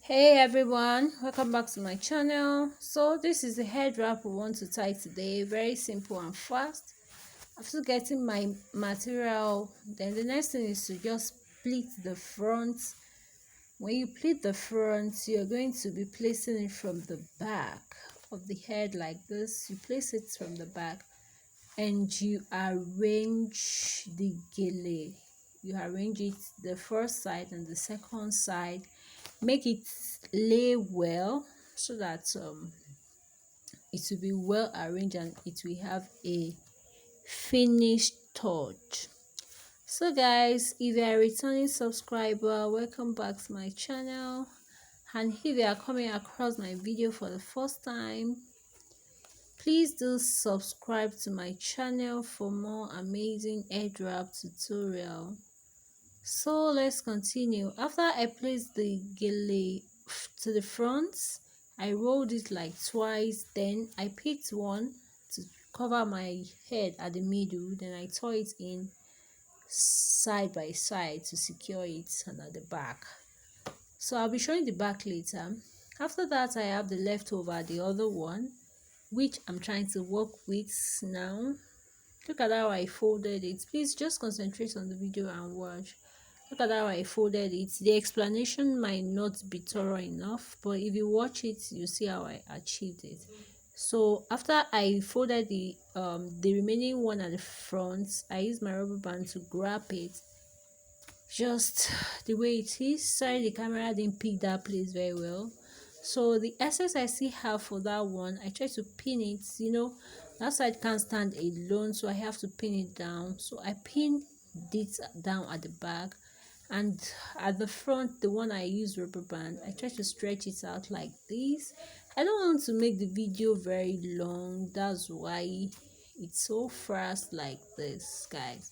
Hey everyone, welcome back to my channel. So this is the head wrap we want to tie today. Very simple and fast. After getting my material, then the next thing is to just pleat the front. When you pleat the front, you're going to be placing it from the back of the head like this. You place it from the back and you arrange the gele. You arrange it the first side and the second side. Make it lay well so that it will be well arranged and it will have a finished touch. So guys, if you are a returning subscriber, welcome back to my channel. And if you are coming across my video for the first time, please do subscribe to my channel for more amazing head wrap tutorial. So let's continue. After I placed the gele to the front, I rolled it like twice, then I picked one to cover my head at the middle, then I tore it in side by side to secure it and at the back. So I'll be showing the back later. After that, I have the leftover, the other one, which I'm trying to work with now. Look at how I folded it. Please just concentrate on the video and watch. Look at how I folded it. The explanation might not be thorough enough, but if you watch it, you see how I achieved it. So after I folded the remaining one at the front, I used my rubber band to grab it just the way it is. Sorry, the camera didn't pick that place very well. So the excess I still have for that one, I try to pin it. That side can't stand alone, so I have to pin it down. So I pin this down at the back, and at the front, the one I use rubber band, I try to stretch it out like this. I don't want to make the video very long, that's why it's so fast like this, guys.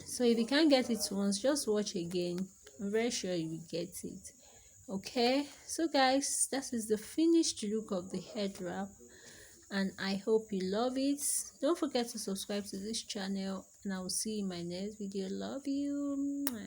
So if you can't get it once, just watch again. I'm very sure you will get it. Okay, so guys, that is the finished look of the head wrap, and I hope you love it. Don't forget to subscribe to this channel, and I will see you in my next video. Love you.